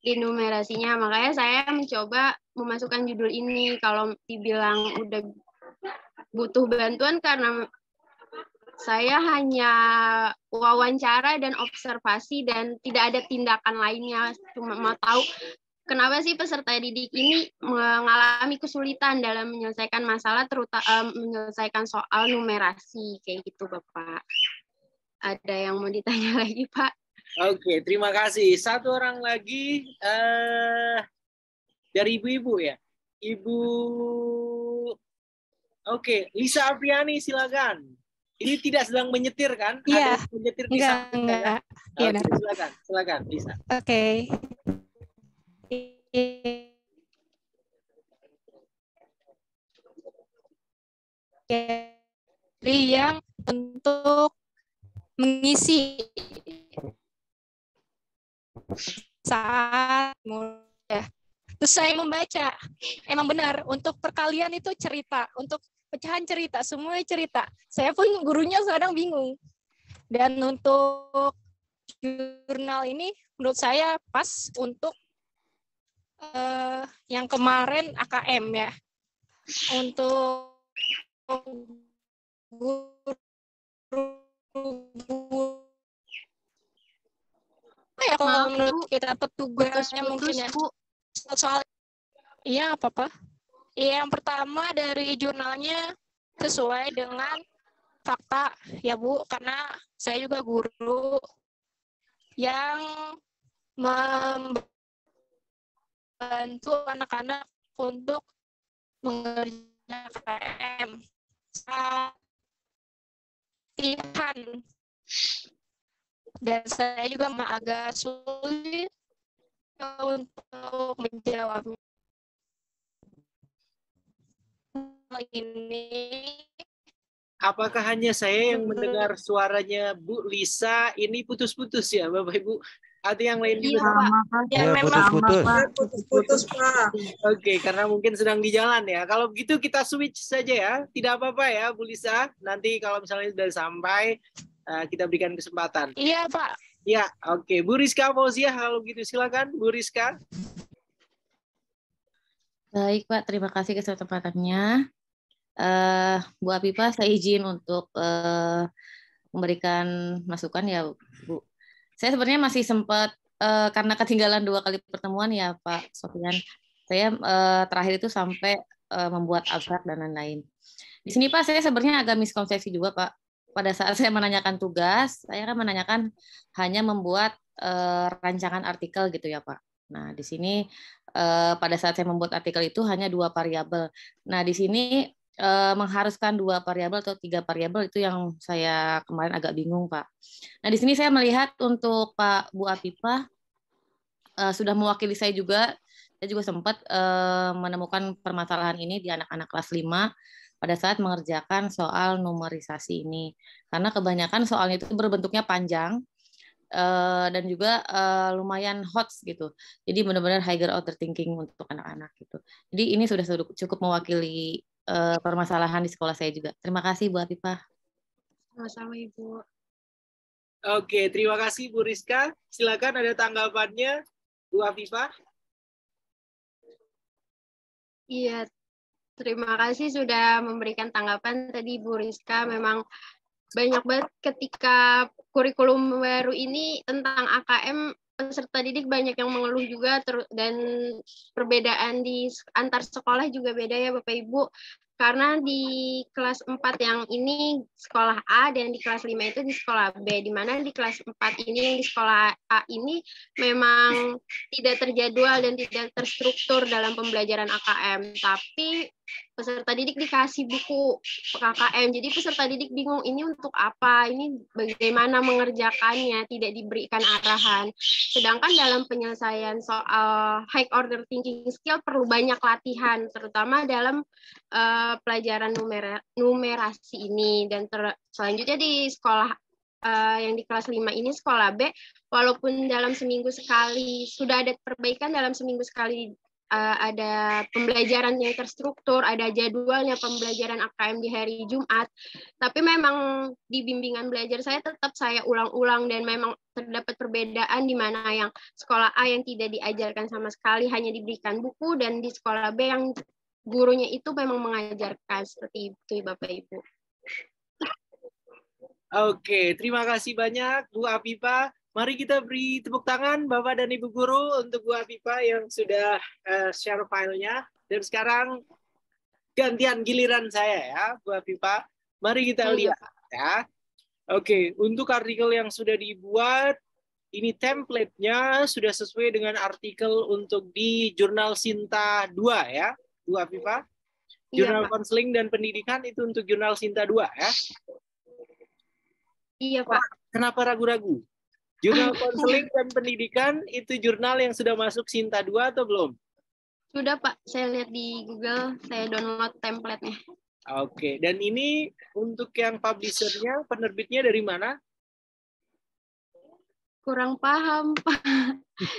di numerasinya. Makanya saya mencoba memasukkan judul ini. Kalau dibilang udah butuh bantuan karena saya hanya wawancara dan observasi dan tidak ada tindakan lainnya. Cuma mau tahu kenapa sih peserta didik ini mengalami kesulitan dalam menyelesaikan masalah, terutama menyelesaikan soal numerasi kayak gitu, Bapak. Ada yang mau ditanya lagi, Pak? Oke, terima kasih. Satu orang lagi dari ibu-ibu ya. Ibu, oke, Lisa Apriani, silakan. Ini tidak sedang menyetir kan? Iya. Ada menyetir di samping kan? Iya, Oke, silakan, Lisa. Oke. Jadi yang untuk mengisi saat mudah. Terus saya membaca, emang benar untuk perkalian itu cerita, untuk pecahan cerita, semua cerita. Saya pun gurunya kadang bingung. Dan untuk jurnal ini menurut saya pas untuk yang kemarin AKM ya. Untuk guru ya kalau menurut kita petugasnya mungkin ya soal iya apa yang pertama dari jurnalnya sesuai dengan fakta ya Bu, karena saya juga guru yang membantu anak-anak untuk mengerjakan KM latihan. Dan saya juga agak sulit untuk menjawabnya. Ini. Apakah hanya saya yang mendengar suaranya Bu Lisa ini putus-putus ya, Bapak Ibu? Ada yang lain juga? Ya, memang putus-putus, Pak. Oke, karena mungkin sedang di jalan ya. Kalau begitu kita switch saja ya. Tidak apa-apa ya, Bu Lisa. Nanti kalau misalnya sudah sampai, kita berikan kesempatan. Iya, Pak. Ya, oke. Bu Rizka Fauziah, kalau gitu silakan, Bu Rizka. Baik, Pak. Terima kasih kesempatannya. Bu Afifah, saya izin untuk memberikan masukan ya, Bu. Saya sebenarnya masih sempat karena ketinggalan 2 kali pertemuan ya, Pak Sofian. Saya terakhir itu sampai membuat abstrak dan lain-lain. Di sini Pak, saya sebenarnya agak miskonsepsi juga Pak. Pada saat saya menanyakan tugas, saya kan menanyakan hanya membuat rancangan artikel gitu ya Pak. Nah di sini pada saat saya membuat artikel itu hanya 2 variabel. Nah di sini mengharuskan 2 variabel atau 3 variabel itu yang saya kemarin agak bingung Pak. Nah di sini saya melihat untuk Pak Bu Afifah sudah mewakili saya juga. Saya juga sempat menemukan permasalahan ini di anak-anak kelas 5 pada saat mengerjakan soal numerisasi ini. Karena kebanyakan soalnya itu berbentuknya panjang dan juga lumayan hot gitu. Jadi benar-benar higher order thinking untuk anak-anak gitu. Jadi ini sudah cukup mewakili permasalahan di sekolah saya juga. Terima kasih Bu Afifah. Sama-sama Ibu. Oke, terima kasih Bu Rizka. Silakan ada tanggapannya Bu Afifah. Iya, terima kasih sudah memberikan tanggapan tadi Bu Rizka. Memang banyak banget ketika kurikulum baru ini tentang AKM, peserta didik banyak yang mengeluh juga dan perbedaan di antar sekolah juga beda ya Bapak Ibu. Karena di kelas 4 yang ini sekolah A dan di kelas 5 itu di sekolah B, di mana di kelas 4 ini yang di sekolah A ini memang tidak terjadwal dan tidak terstruktur dalam pembelajaran AKM. Tapi peserta didik dikasih buku KKM, jadi peserta didik bingung ini untuk apa, ini bagaimana mengerjakannya, tidak diberikan arahan. Sedangkan dalam penyelesaian soal high order thinking skill perlu banyak latihan, terutama dalam pelajaran numerasi ini. Dan selanjutnya di sekolah yang di kelas 5 ini sekolah B, walaupun dalam seminggu sekali sudah ada perbaikan dalam seminggu sekali ada pembelajaran yang terstruktur, ada jadwalnya pembelajaran AKM di hari Jumat. Tapi memang di bimbingan belajar saya tetap saya ulang-ulang dan memang terdapat perbedaan di mana yang sekolah A yang tidak diajarkan sama sekali, hanya diberikan buku, dan di sekolah B yang gurunya itu memang mengajarkan. Seperti itu, Bapak Ibu. Oke, terima kasih banyak Bu Afifah. Mari kita beri tepuk tangan Bapak dan Ibu Guru untuk Bu Afifah yang sudah share filenya. Dan sekarang gantian giliran saya ya, Bu Afifah. Mari kita lihat ya. Oke, untuk artikel yang sudah dibuat, ini template-nya sudah sesuai dengan artikel untuk di Jurnal Sinta 2 ya, Bu Afifah. Jurnal Konseling dan Pendidikan itu untuk Jurnal Sinta 2 ya. Iya, Pak. Kenapa ragu-ragu? Jurnal Konseling dan Pendidikan itu jurnal yang sudah masuk Sinta 2 atau belum? Sudah, Pak. Saya lihat di Google, saya download template-nya. Oke, dan ini untuk yang publisher-nya, penerbitnya dari mana? Kurang paham, Pak.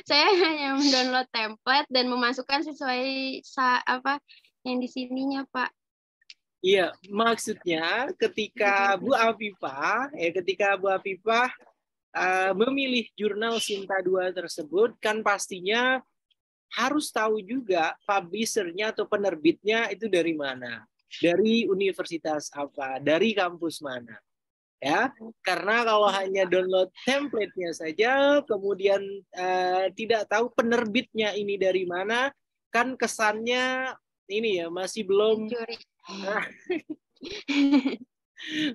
Saya hanya mendownload template dan memasukkan sesuai apa yang di sininya, Pak. Iya, maksudnya ketika Bu Afifah memilih jurnal Sinta 2 tersebut, kan pastinya harus tahu juga publisher-nya atau penerbitnya itu dari mana, dari universitas apa, dari kampus mana. Ya, karena kalau hanya download template-nya saja, kemudian tidak tahu penerbitnya ini dari mana, kan kesannya ini ya masih belum.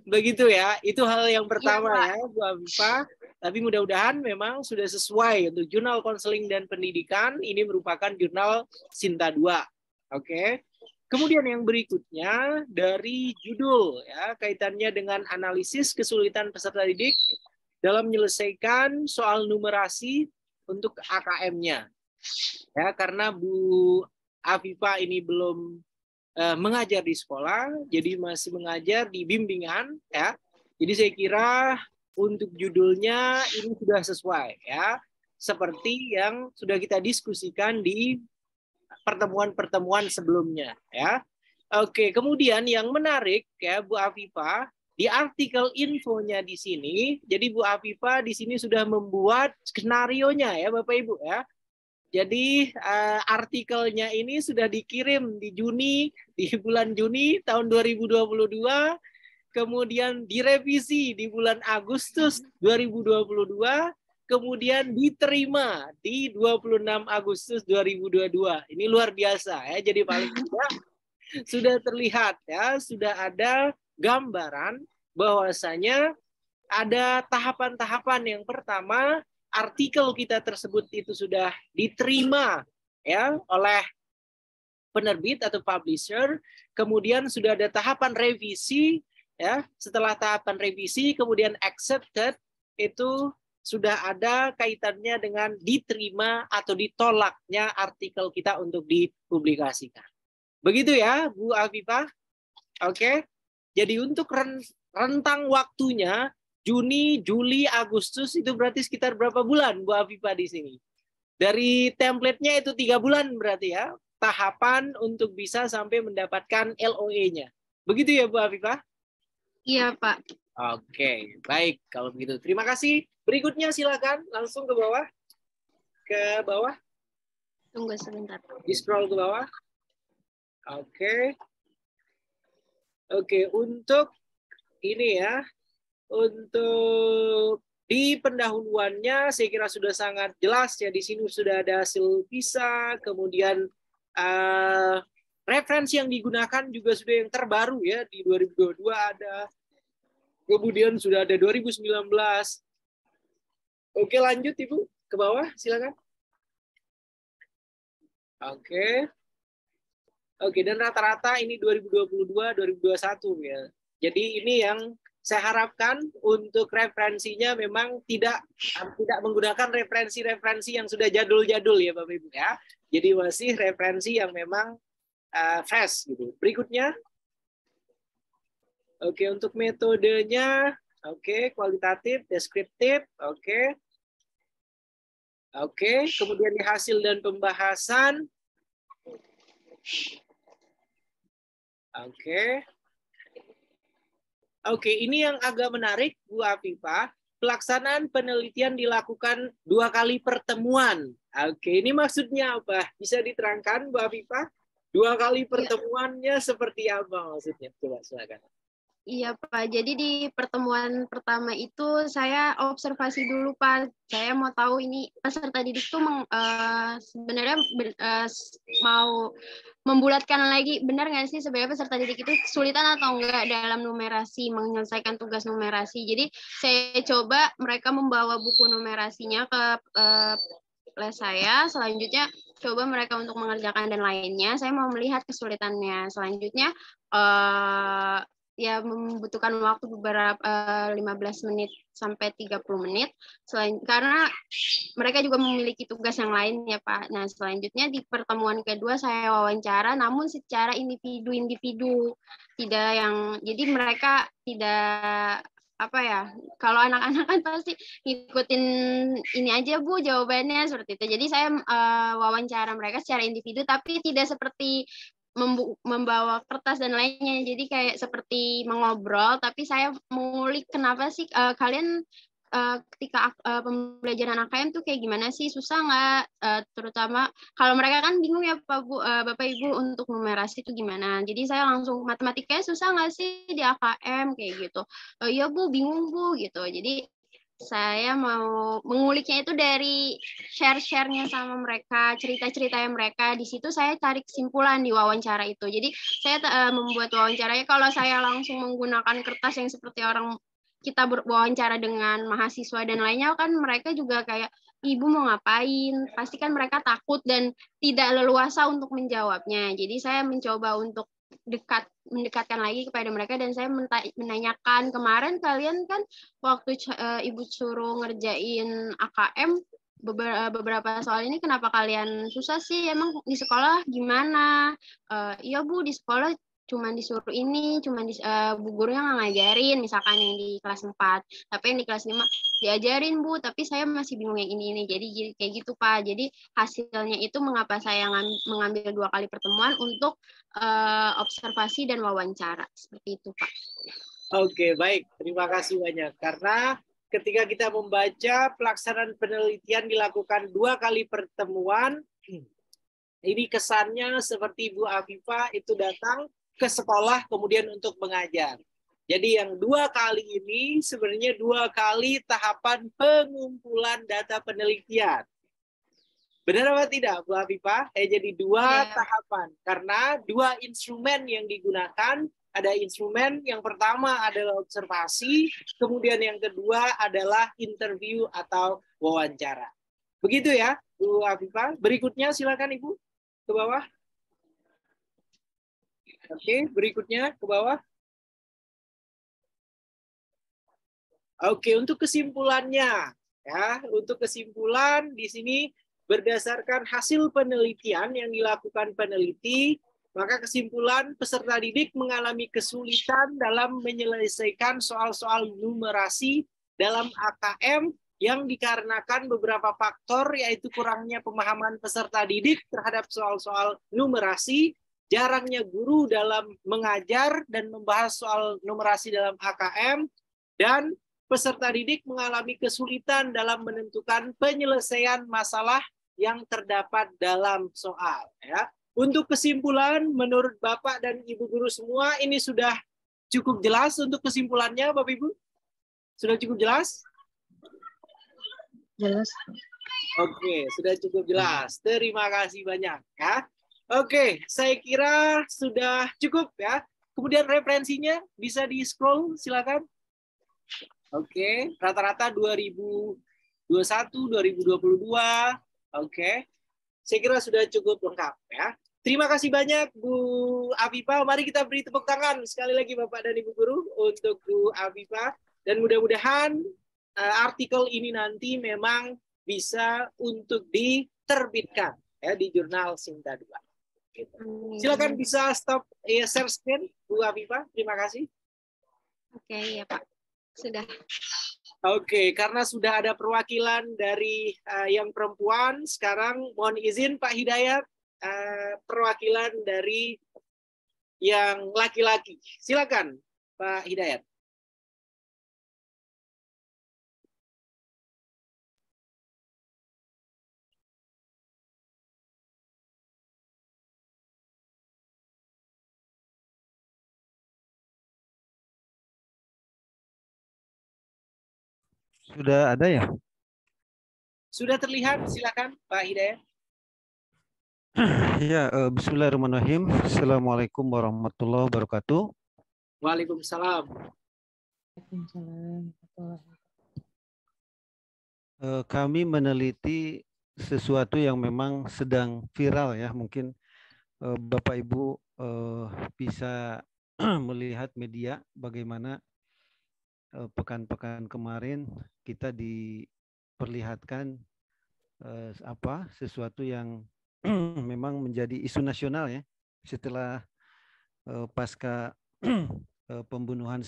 Begitu ya, itu hal yang pertama ya, Bu Afifah. Tapi mudah-mudahan memang sudah sesuai untuk Jurnal Konseling dan Pendidikan. Ini merupakan Jurnal Sinta 2. Oke. Kemudian yang berikutnya dari judul ya, kaitannya dengan analisis kesulitan peserta didik dalam menyelesaikan soal numerasi untuk AKM-nya. Ya, karena Bu Afifah ini belum mengajar di sekolah, jadi masih mengajar di bimbingan ya. Jadi saya kira untuk judulnya ini sudah sesuai ya, seperti yang sudah kita diskusikan di pertemuan-pertemuan sebelumnya ya. Oke, kemudian yang menarik ya Bu Afifah, di artikel infonya di sini, jadi Bu Afifah di sini sudah membuat skenarionya ya Bapak Ibu ya. Jadi artikelnya ini sudah dikirim di bulan Juni tahun 2022, kemudian direvisi di bulan Agustus 2022, kemudian diterima di 26 Agustus 2022. Ini luar biasa ya. Jadi paling tidak sudah terlihat ya, sudah ada gambaran bahwasanya ada tahapan-tahapan. Yang pertama, artikel kita tersebut itu sudah diterima ya oleh penerbit atau publisher, kemudian sudah ada tahapan revisi ya. Setelah tahapan revisi kemudian accepted, itu sudah ada kaitannya dengan diterima atau ditolaknya artikel kita untuk dipublikasikan. Begitu ya Bu Afifah. Oke. Jadi untuk rentang waktunya Juni, Juli, Agustus itu berarti sekitar berapa bulan Bu Afifah di sini? Dari template-nya itu 3 bulan berarti ya, tahapan untuk bisa sampai mendapatkan LOE-nya. Begitu ya Bu Afifah? Iya, Pak. Oke, baik kalau begitu. Terima kasih. Berikutnya silakan langsung ke bawah. Ke bawah. Tunggu sebentar. Di scroll ke bawah. Oke. Oke, untuk ini ya. Untuk di pendahuluannya saya kira sudah sangat jelas ya, di sini sudah ada hasil PISA, kemudian referensi yang digunakan juga sudah yang terbaru ya, di 2022 ada, kemudian sudah ada 2019. Oke, lanjut Ibu ke bawah silakan. Oke, dan rata-rata ini 2022 2021 ya. Jadi ini yang saya harapkan untuk referensinya memang tidak menggunakan referensi-referensi yang sudah jadul-jadul ya Bapak Ibu ya. Jadi masih referensi yang memang fresh gitu. Berikutnya. Oke, untuk metodenya, oke, kualitatif, deskriptif, oke. Oke, kemudian di hasil dan pembahasan, Oke. Oke, ini yang agak menarik, Bu Afifah. Pelaksanaan penelitian dilakukan 2 kali pertemuan. Oke, ini maksudnya apa? Bisa diterangkan, Bu Afifah? 2 kali pertemuannya seperti apa maksudnya? Coba silakan. Iya Pak, jadi di pertemuan pertama itu saya observasi dulu Pak. Saya mau tahu ini peserta didik tuh sebenarnya mau membulatkan lagi, benar nggak sih sebenarnya peserta didik itu kesulitan atau enggak dalam numerasi, menyelesaikan tugas numerasi. Jadi saya coba mereka membawa buku numerasinya ke les saya, selanjutnya coba mereka untuk mengerjakan dan lainnya. Saya mau melihat kesulitannya. Selanjutnya ya membutuhkan waktu beberapa 15 menit sampai 30 menit karena mereka juga memiliki tugas yang lain ya Pak. Nah, selanjutnya di pertemuan kedua saya wawancara namun secara individu-individu. Tidak yang jadi mereka tidak apa ya, kalau anak-anak kan pasti ngikutin ini aja Bu jawabannya seperti itu. Jadi saya wawancara mereka secara individu tapi tidak seperti membawa kertas dan lainnya. Jadi kayak seperti mengobrol, tapi saya mengulik kenapa sih kalian ketika pembelajaran AKM tuh kayak gimana sih, susah nggak? Terutama kalau mereka kan bingung ya Bapak Ibu untuk numerasi itu gimana. Jadi saya langsung matematikanya susah nggak sih di AKM kayak gitu. Iya Bu, bingung Bu gitu. Jadi saya mau menguliknya itu dari share-share-nya sama mereka, cerita-ceritanya mereka. Di situ saya tarik kesimpulan di wawancara itu. Jadi saya membuat wawancaranya, kalau saya langsung menggunakan kertas yang seperti orang kita berwawancara dengan mahasiswa dan lainnya, kan mereka juga kayak, Ibu mau ngapain? Pasti kan mereka takut dan tidak leluasa untuk menjawabnya. Jadi saya mencoba untuk mendekatkan lagi kepada mereka dan saya menanyakan, kemarin kalian kan waktu Ibu suruh ngerjain AKM beberapa soal ini kenapa kalian susah sih, emang di sekolah gimana? Iya Bu, di sekolah cuman disuruh ini, bu gurunya nggak ngajarin, misalkan yang di kelas 4, tapi yang di kelas 5 diajarin Bu, tapi saya masih bingung yang ini. Jadi kayak gitu Pak. Jadi hasilnya itu mengapa saya mengambil 2 kali pertemuan untuk observasi dan wawancara. Seperti itu Pak. Oke, baik. Terima kasih banyak. Karena ketika kita membaca pelaksanaan penelitian dilakukan 2 kali pertemuan, ini kesannya seperti Bu Afifah itu datang ke sekolah kemudian untuk mengajar. Jadi yang 2 kali ini sebenarnya 2 kali tahapan pengumpulan data penelitian. Benar apa tidak, Bu Afifah? Jadi 2 tahapan. Karena 2 instrumen yang digunakan, ada instrumen yang pertama adalah observasi, kemudian yang kedua adalah interview atau wawancara. Begitu ya, Bu Afifah. Berikutnya silakan Ibu ke bawah. Oke, berikutnya ke bawah. Oke, untuk kesimpulannya ya, untuk kesimpulan di sini berdasarkan hasil penelitian yang dilakukan peneliti, maka kesimpulan peserta didik mengalami kesulitan dalam menyelesaikan soal-soal numerasi dalam AKM yang dikarenakan beberapa faktor, yaitu kurangnya pemahaman peserta didik terhadap soal-soal numerasi, jarangnya guru dalam mengajar dan membahas soal numerasi dalam AKM, dan peserta didik mengalami kesulitan dalam menentukan penyelesaian masalah yang terdapat dalam soal. Ya. Untuk kesimpulan, menurut Bapak dan Ibu guru semua, ini sudah cukup jelas untuk kesimpulannya, Bapak Ibu? Sudah cukup jelas? Jelas. Oke, sudah cukup jelas. Terima kasih banyak. Ya. Oke, saya kira sudah cukup ya. Kemudian referensinya bisa di-scroll, silakan. Oke, rata-rata 2021, 2022. Oke, saya kira sudah cukup lengkap ya. Terima kasih banyak Bu Afifah. Mari kita beri tepuk tangan sekali lagi Bapak dan Ibu guru untuk Bu Afifah. Dan mudah-mudahan artikel ini nanti memang bisa untuk diterbitkan ya di jurnal Sinta 2. Gitu. Silakan bisa stop share screen Bu Afifah. Terima kasih. Oke, ya Pak. Sudah. Oke, karena sudah ada perwakilan dari yang perempuan, sekarang mohon izin Pak Hidayat perwakilan dari yang laki-laki. Silakan, Pak Hidayat. Sudah ada ya? Sudah terlihat, silakan Pak Hidayat. Ya, bismillahirrahmanirrahim. Assalamualaikum warahmatullahi wabarakatuh. Waalaikumsalam. Kami meneliti sesuatu yang memang sedang viral ya. Mungkin Bapak Ibu bisa melihat media bagaimana pekan-pekan kemarin kita diperlihatkan sesuatu yang memang menjadi isu nasional ya setelah pasca pembunuhan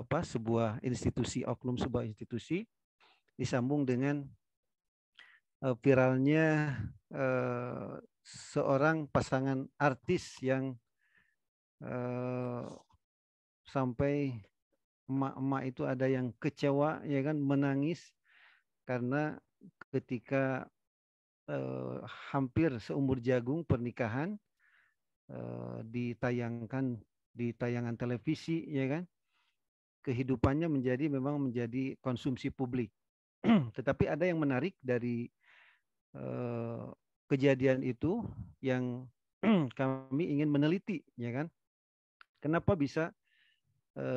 sebuah institusi, oknum sebuah institusi, disambung dengan viralnya seorang pasangan artis yang sampai emak-emak itu ada yang kecewa ya kan, menangis karena ketika hampir seumur jagung pernikahan ditayangkan di tayangan televisi ya kan, kehidupannya memang menjadi konsumsi publik. Tetapi ada yang menarik dari kejadian itu yang kami ingin meneliti ya kan, kenapa bisa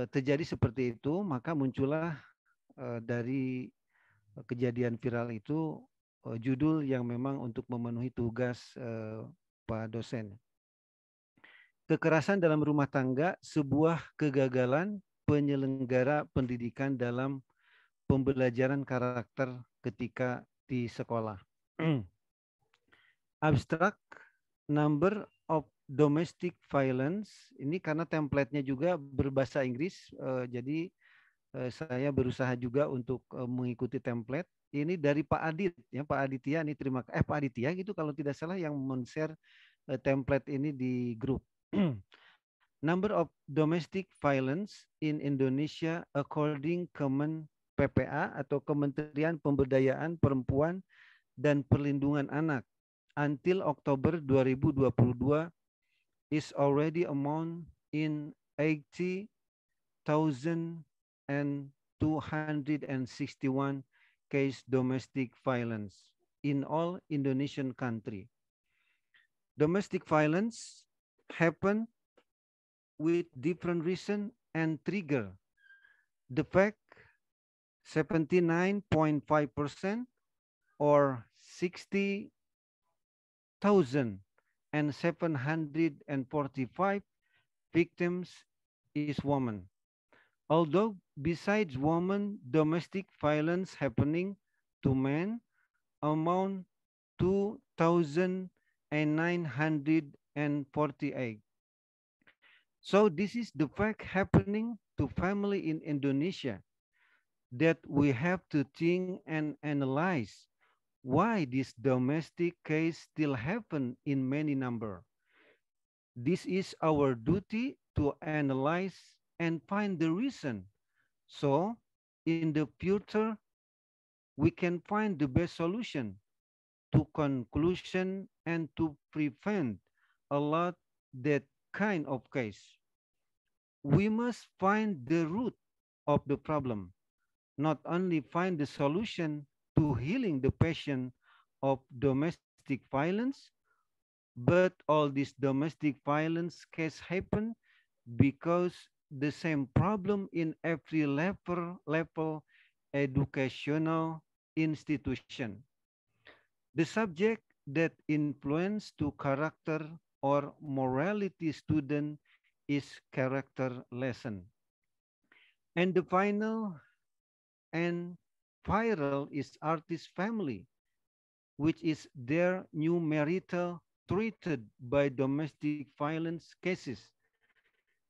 terjadi seperti itu. Maka muncullah dari kejadian viral itu judul yang memang untuk memenuhi tugas Pak dosen. Kekerasan dalam rumah tangga, sebuah kegagalan penyelenggara pendidikan dalam pembelajaran karakter ketika di sekolah. Abstrak, number of domestic violence, ini karena template-nya juga berbahasa Inggris, jadi saya berusaha juga untuk mengikuti template. Ini dari Pak Adit, ya Pak Aditya, ini Pak Aditya gitu kalau tidak salah yang men-share template ini di grup. Number of domestic violence in Indonesia according Kemen PPA atau Kementerian Pemberdayaan Perempuan dan Perlindungan Anak until Oktober 2022 is already amount in 80,261 case domestic violence in all Indonesian country. Domestic violence happen with different reason and trigger. The fact 79.5% or 60,745 victims is woman. Although besides women, domestic violence happening to men amount to 2,948. So this is the fact happening to family in Indonesia that we have to think and analyze why this domestic case still happen in many number. This is our duty to analyze and find the reason. So in the future, we can find the best solution to conclusion and to prevent a lot that kind of case. We must find the root of the problem, not only find the solution to healing the patient of domestic violence, but all this domestic violence case happen because the same problem in every level educational institution. The subject that influence to character or morality student is character lesson. And the final and viral is artist family, which is their new marital treated by domestic violence cases.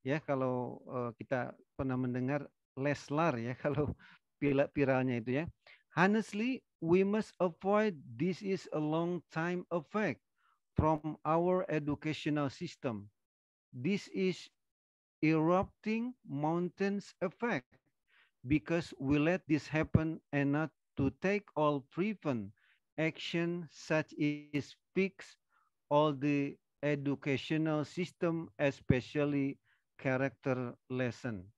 Ya, kalau kita pernah mendengar Leslar ya, kalau viralnya itu ya. Honestly, we must avoid this is a long time effect from our educational system. This is erupting mountains effect because we let this happen and not to take all prevent action such as fix all the educational system, especially character lesson.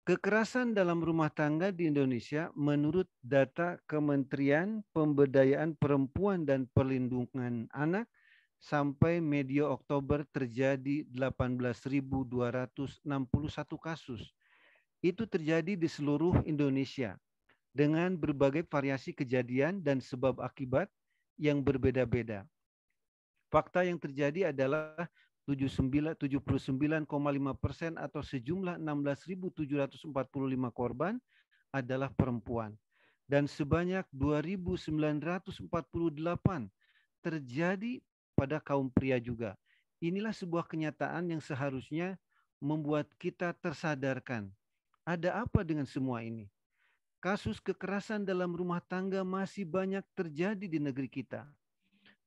Kekerasan dalam rumah tangga di Indonesia menurut data Kementerian Pemberdayaan Perempuan dan Perlindungan Anak sampai medio Oktober terjadi 18.261 kasus. Itu terjadi di seluruh Indonesia dengan berbagai variasi kejadian dan sebab akibat yang berbeda-beda. Fakta yang terjadi adalah 79,5% atau sejumlah 16.745 korban adalah perempuan dan sebanyak 2.948 terjadi pada kaum pria juga. Inilah sebuah kenyataan yang seharusnya membuat kita tersadarkan. Ada apa dengan semua ini? Kasus kekerasan dalam rumah tangga masih banyak terjadi di negeri kita.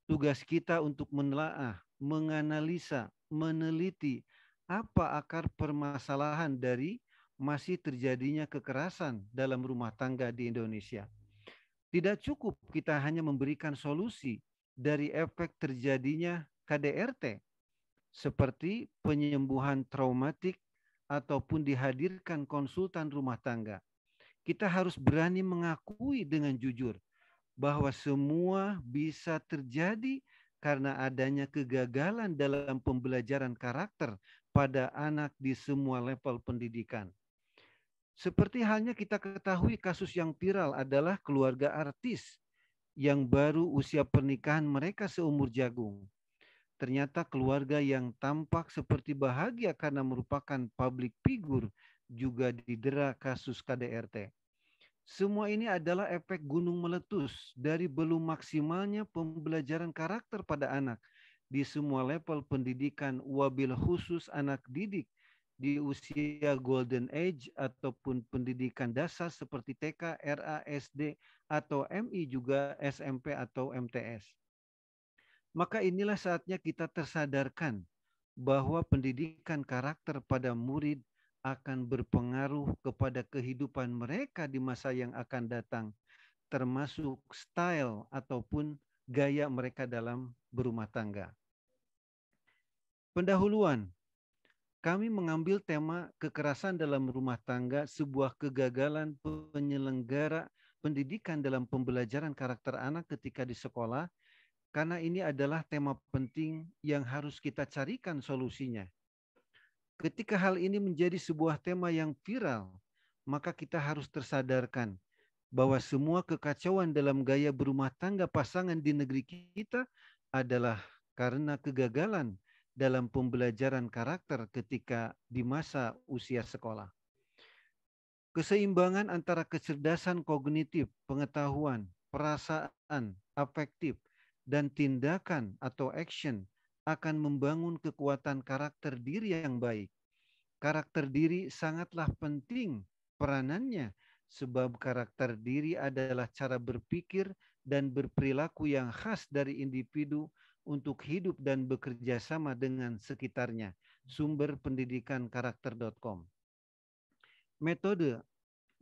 Tugas kita untuk menelaah, menganalisa, meneliti apa akar permasalahan dari masih terjadinya kekerasan dalam rumah tangga di Indonesia. Tidak cukup kita hanya memberikan solusi dari efek terjadinya KDRT, seperti penyembuhan traumatik ataupun dihadirkan konsultan rumah tangga. Kita harus berani mengakui dengan jujur bahwa semua bisa terjadi karena adanya kegagalan dalam pembelajaran karakter pada anak di semua level pendidikan. Seperti halnya kita ketahui kasus yang viral adalah keluarga artis yang baru usia pernikahan mereka seumur jagung. Ternyata keluarga yang tampak seperti bahagia karena merupakan public figure juga didera kasus KDRT. Semua ini adalah efek gunung meletus dari belum maksimalnya pembelajaran karakter pada anak di semua level pendidikan, wabil khusus anak didik di usia golden age ataupun pendidikan dasar seperti TK, RA, SD, atau MI juga SMP atau MTS. Maka inilah saatnya kita tersadarkan bahwa pendidikan karakter pada murid akan berpengaruh kepada kehidupan mereka di masa yang akan datang, termasuk style ataupun gaya mereka dalam berumah tangga. Pendahuluan, kami mengambil tema kekerasan dalam rumah tangga, sebuah kegagalan penyelenggara pendidikan dalam pembelajaran karakter anak ketika di sekolah, karena ini adalah tema penting yang harus kita carikan solusinya. Ketika hal ini menjadi sebuah tema yang viral, maka kita harus tersadarkan bahwa semua kekacauan dalam gaya berumah tangga pasangan di negeri kita adalah karena kegagalan dalam pembelajaran karakter ketika di masa usia sekolah. Keseimbangan antara kecerdasan kognitif, pengetahuan, perasaan, afektif, dan tindakan atau action akan membangun kekuatan karakter diri yang baik. Karakter diri sangatlah penting peranannya, sebab karakter diri adalah cara berpikir dan berperilaku yang khas dari individu untuk hidup dan bekerja sama dengan sekitarnya. Sumber pendidikan karakter.com. Metode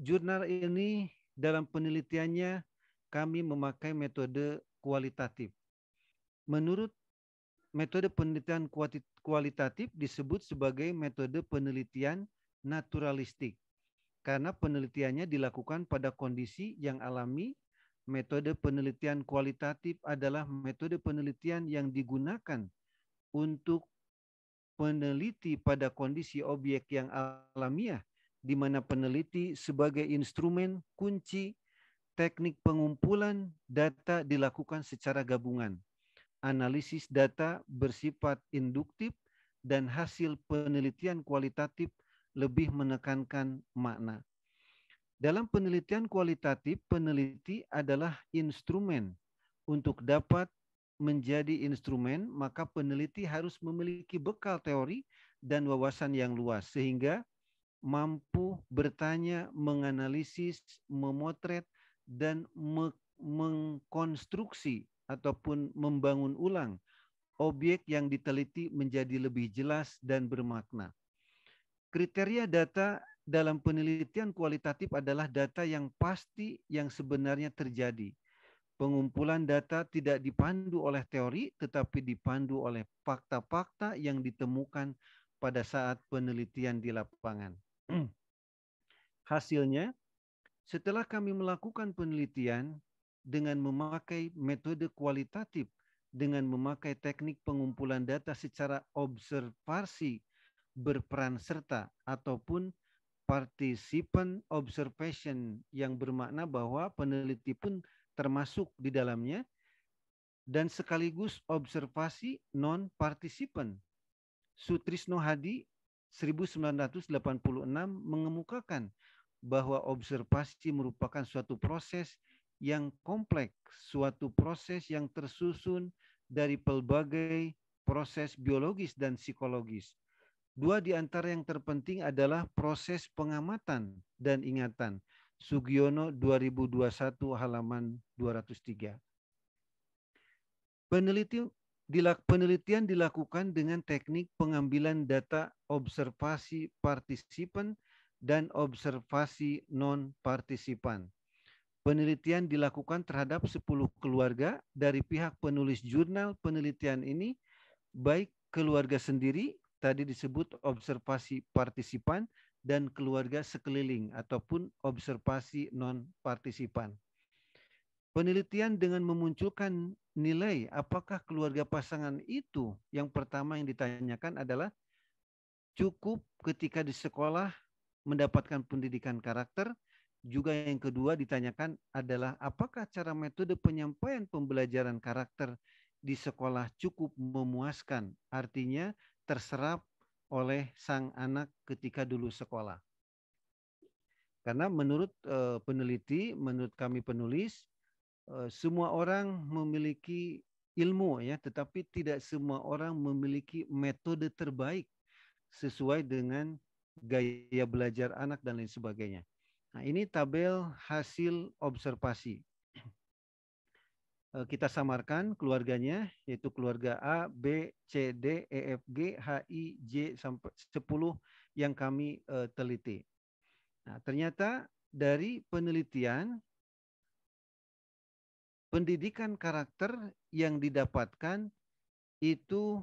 jurnal ini dalam penelitiannya kami memakai metode kualitatif. Menurut metode penelitian kualitatif disebut sebagai metode penelitian naturalistik karena penelitiannya dilakukan pada kondisi yang alami. Metode penelitian kualitatif adalah metode penelitian yang digunakan untuk peneliti pada kondisi objek yang alamiah, di mana peneliti sebagai instrumen kunci teknik pengumpulan data dilakukan secara gabungan. Analisis data bersifat induktif dan hasil penelitian kualitatif lebih menekankan makna. Dalam penelitian kualitatif, peneliti adalah instrumen. Untuk dapat menjadi instrumen, maka peneliti harus memiliki bekal teori dan wawasan yang luas, sehingga mampu bertanya, menganalisis, memotret, dan mengkonstruksi ataupun membangun ulang objek yang diteliti menjadi lebih jelas dan bermakna. Kriteria data dalam penelitian kualitatif adalah data yang pasti yang sebenarnya terjadi. Pengumpulan data tidak dipandu oleh teori, tetapi dipandu oleh fakta-fakta yang ditemukan pada saat penelitian di lapangan. Hasilnya, setelah kami melakukan penelitian dengan memakai metode kualitatif, dengan memakai teknik pengumpulan data secara observasi berperan serta ataupun participant observation yang bermakna bahwa peneliti pun termasuk di dalamnya, dan sekaligus observasi non-participant. Sutrisno Hadi 1986 mengemukakan bahwa observasi merupakan suatu proses yang kompleks, suatu proses yang tersusun dari pelbagai proses biologis dan psikologis. Dua di antara yang terpenting adalah proses pengamatan dan ingatan. Sugiono 2021 halaman 203. Penelitian dilakukan dengan teknik pengambilan data observasi partisipan dan observasi non-partisipan. Penelitian dilakukan terhadap 10 keluarga dari pihak penulis jurnal penelitian ini, baik keluarga sendiri, tadi disebut observasi partisipan, dan keluarga sekeliling ataupun observasi non-partisipan. Penelitian dengan memunculkan nilai apakah keluarga pasangan itu, yang pertama yang ditanyakan adalah cukup ketika di sekolah mendapatkan pendidikan karakter. Juga yang kedua ditanyakan adalah apakah cara metode penyampaian pembelajaran karakter di sekolah cukup memuaskan, artinya terserap oleh sang anak ketika dulu sekolah. Karena menurut peneliti, menurut kami penulis, semua orang memiliki ilmu ya, tetapi tidak semua orang memiliki metode terbaik sesuai dengan gaya belajar anak dan lain sebagainya. Nah, ini tabel hasil observasi. Kita samarkan keluarganya, yaitu keluarga A, B, C, D, E, F, G, H, I, J sampai 10 yang kami teliti. Nah, ternyata dari penelitian, pendidikan karakter yang didapatkan itu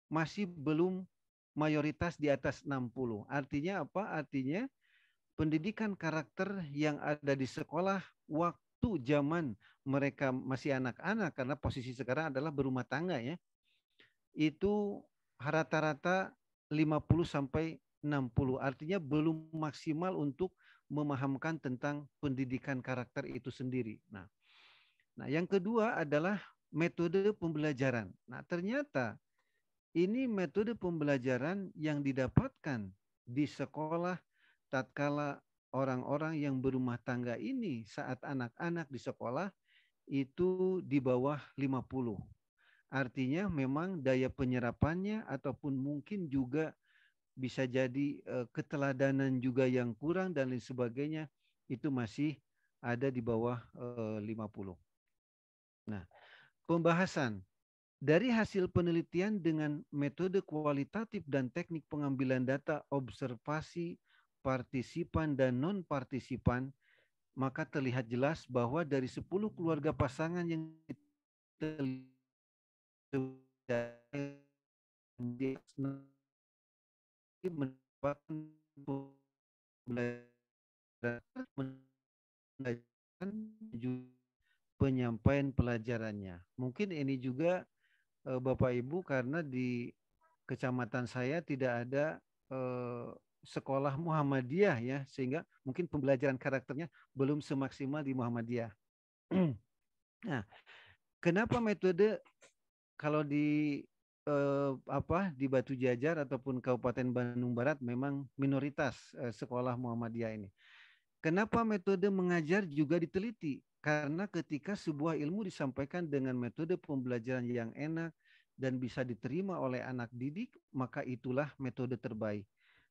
masih belum mayoritas di atas 60. Artinya apa? Artinya pendidikan karakter yang ada di sekolah waktu zaman mereka masih anak-anak, karena posisi sekarang adalah berumah tangga ya, itu rata-rata 50 sampai 60. Artinya belum maksimal untuk memahamkan tentang pendidikan karakter itu sendiri. Nah, yang kedua adalah metode pembelajaran. Nah, ternyata ini metode pembelajaran yang didapatkan di sekolah tatkala orang-orang yang berumah tangga ini saat anak-anak di sekolah itu di bawah 50. Artinya memang daya penyerapannya ataupun mungkin juga bisa jadi keteladanan juga yang kurang dan lain sebagainya itu masih ada di bawah 50. Nah, pembahasan dari hasil penelitian dengan metode kualitatif dan teknik pengambilan data observasi partisipan dan non-partisipan, maka terlihat jelas bahwa dari 10 keluarga pasangan yang mendapatkan penyampaian pelajarannya. Mungkin ini juga Bapak Ibu, karena di kecamatan saya tidak ada sekolah Muhammadiyah ya, sehingga mungkin pembelajaran karakternya belum semaksimal di Muhammadiyah. Nah, kenapa metode kalau di di Batu Jajar ataupun Kabupaten Bandung Barat memang minoritas sekolah Muhammadiyah ini? Kenapa metode mengajar juga diteliti? Karena ketika sebuah ilmu disampaikan dengan metode pembelajaran yang enak dan bisa diterima oleh anak didik, maka itulah metode terbaik.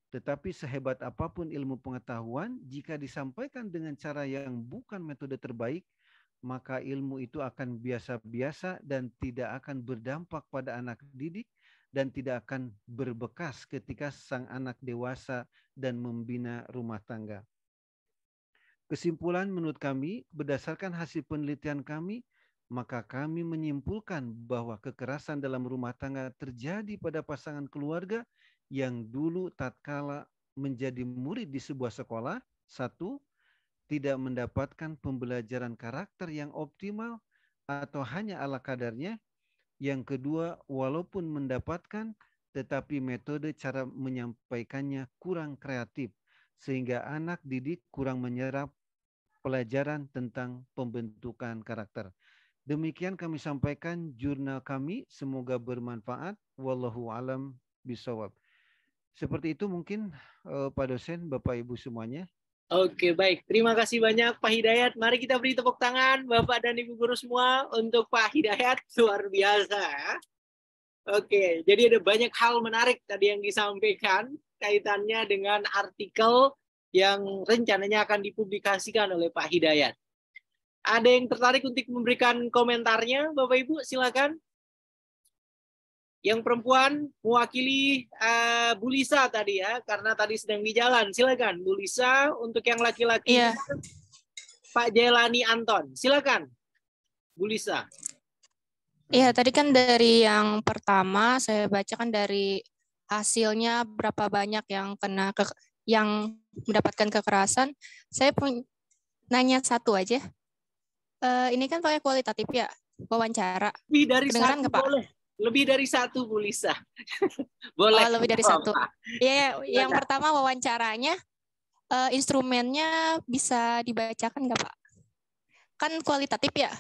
Tetapi sehebat apapun ilmu pengetahuan, jika disampaikan dengan cara yang bukan metode terbaik, maka ilmu itu akan biasa-biasa dan tidak akan berdampak pada anak didik dan tidak akan berbekas ketika sang anak dewasa dan membina rumah tangga. Kesimpulan menurut kami, berdasarkan hasil penelitian kami, maka kami menyimpulkan bahwa kekerasan dalam rumah tangga terjadi pada pasangan keluarga yang dulu tatkala menjadi murid di sebuah sekolah, satu, tidak mendapatkan pembelajaran karakter yang optimal atau hanya ala kadarnya. Yang kedua, walaupun mendapatkan, tetapi metode cara menyampaikannya kurang kreatif, sehingga anak didik kurang menyerap pelajaran tentang pembentukan karakter. Demikian kami sampaikan jurnal kami, semoga bermanfaat. Wallahu alam bisawab. Seperti itu mungkin Pak dosen, Bapak Ibu semuanya. Oke, baik. Terima kasih banyak Pak Hidayat. Mari kita beri tepuk tangan Bapak dan Ibu guru semua untuk Pak Hidayat. Luar biasa. Oke, jadi ada banyak hal menarik tadi yang disampaikan kaitannya dengan artikel yang rencananya akan dipublikasikan oleh Pak Hidayat. Ada yang tertarik untuk memberikan komentarnya, Bapak Ibu? Silakan. Yang perempuan mewakili Bu Lisa tadi ya, karena tadi sedang di jalan. Silakan Bu Lisa. Untuk yang laki-laki, Iya. Pak Jelani Anton. Silakan Bu Lisa. Iya, tadi kan dari yang pertama saya bacakan dari hasilnya berapa banyak yang yang mendapatkan kekerasan. Saya nanya satu aja. Ini kan pakai kualitatif ya, wawancara. Lebih dari Kedengeran satu nggak, Pak? boleh. Lebih dari satu, Bu Lisa. Boleh. Oh, lebih dari satu. Iya, yang pertama wawancaranya, instrumennya bisa dibacakan nggak, Pak? Kan kualitatif ya.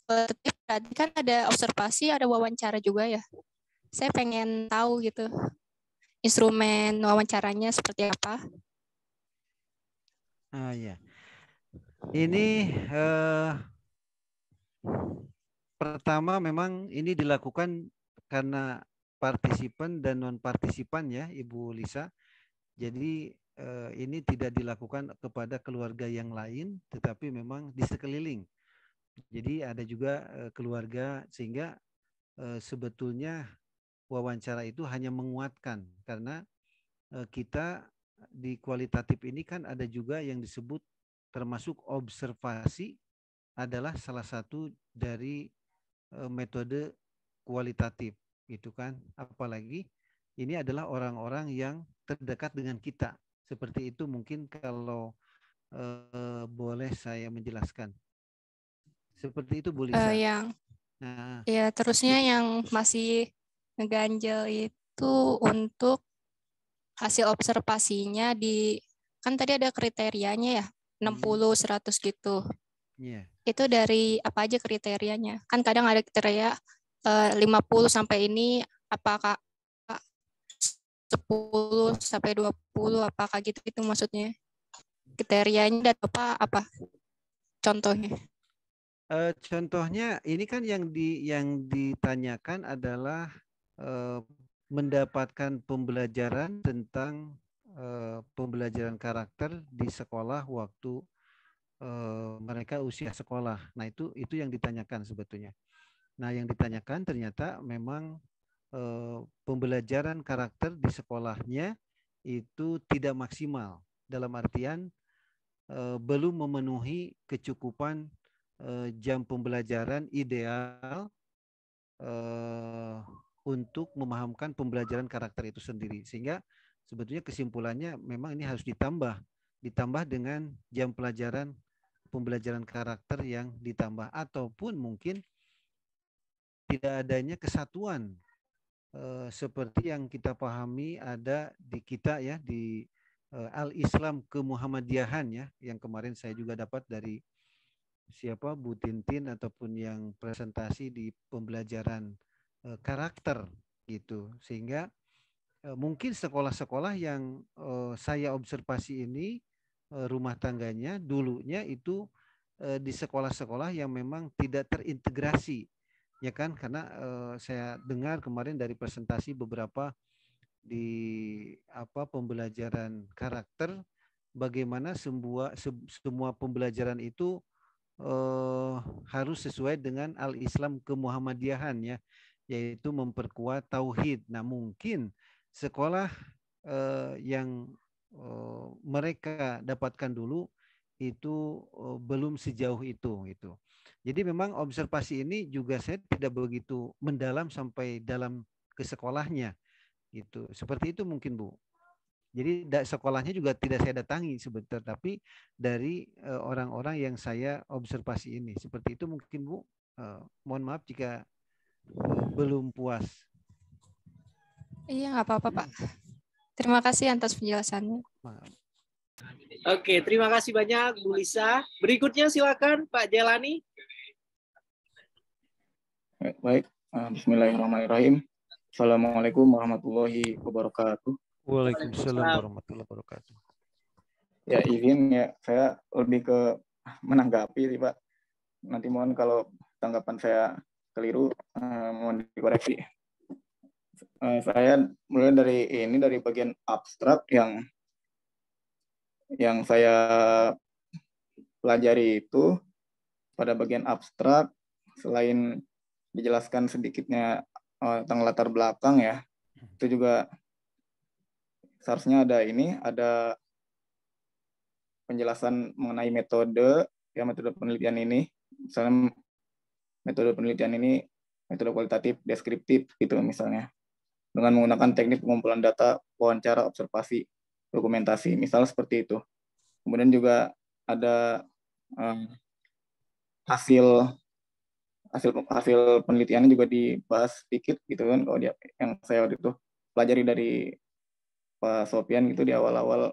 Kualitatif berarti kan ada observasi, ada wawancara juga ya. Saya pengen tahu gitu, instrumen wawancaranya seperti apa. Ah ya. Ini pertama memang ini dilakukan karena partisipan dan non partisipan ya, Ibu Lisa. Jadi ini tidak dilakukan kepada keluarga yang lain, tetapi memang di sekeliling. Jadi ada juga keluarga, sehingga sebetulnya wawancara itu hanya menguatkan, karena kita di kualitatif ini kan ada juga yang disebut termasuk observasi, adalah salah satu dari metode kualitatif gitu kan. Apalagi ini adalah orang-orang yang terdekat dengan kita. Seperti itu mungkin kalau boleh saya menjelaskan. Seperti itu Bu Lisa. Nah, ya terusnya yang masih ngeganjel itu untuk hasil observasinya kan tadi ada kriterianya ya, 60, 100 gitu. Yeah. Itu dari apa aja kriterianya? Kan kadang ada kriteria 50 sampai ini, apakah 10 sampai 20, apakah gitu maksudnya? Kriterianya dan apa contohnya? Contohnya ini kan yang ditanyakan adalah mendapatkan pembelajaran tentang pembelajaran karakter di sekolah waktu mereka usia sekolah. Nah itu yang ditanyakan sebetulnya. Nah yang ditanyakan ternyata memang pembelajaran karakter di sekolahnya itu tidak maksimal, dalam artian belum memenuhi kecukupan jam pembelajaran ideal untuk memahamkan pembelajaran karakter itu sendiri. Sehingga sebetulnya kesimpulannya memang ini harus ditambah dengan jam pembelajaran karakter yang ditambah, ataupun mungkin tidak adanya kesatuan seperti yang kita pahami ada di kita ya, di Al-Islam Kemuhammadiyahan ya, yang kemarin saya juga dapat dari siapa Bu Tintin ataupun yang presentasi di pembelajaran karakter gitu. Sehingga mungkin sekolah-sekolah yang saya observasi ini rumah tangganya dulunya itu di sekolah-sekolah yang memang tidak terintegrasi ya kan, karena saya dengar kemarin dari presentasi beberapa di pembelajaran karakter, bagaimana semua pembelajaran itu harus sesuai dengan al-Islam kemuhammadiyahan ya, yaitu memperkuat tauhid. Nah, mungkin sekolah yang mereka dapatkan dulu itu belum sejauh itu gitu. Jadi memang observasi ini juga saya tidak begitu mendalam sampai dalam ke sekolahnya gitu. Seperti itu mungkin Bu. Jadi sekolahnya juga tidak saya datangi sebentar, tapi dari orang-orang yang saya observasi ini. Seperti itu mungkin Bu. Mohon maaf jika belum puas. Iya, nggak apa-apa Pak. Terima kasih atas penjelasannya. Maaf. Oke, terima kasih banyak Bu Lisa. Berikutnya silakan Pak Jelani. Baik, bismillahirrahmanirrahim. Assalamualaikum warahmatullahi wabarakatuh. Waalaikumsalam warahmatullahi wabarakatuh. Ya, izin ya, saya lebih ke menanggapi sih Pak. Nanti mohon kalau tanggapan saya keliru, mohon dikoreksi. Saya mulai dari bagian abstrak yang saya pelajari itu pada bagian abstrak, selain dijelaskan sedikitnya tentang latar belakang ya, itu juga seharusnya ada penjelasan mengenai metode penelitian ini. Misalnya metode penelitian ini metode kualitatif deskriptif gitu misalnya, dengan menggunakan teknik pengumpulan data, wawancara, observasi, dokumentasi, misalnya seperti itu. Kemudian juga ada hasil penelitiannya juga dibahas sedikit gitu kan, kalau yang saya waktu itu pelajari dari Pak Sofian gitu di awal-awal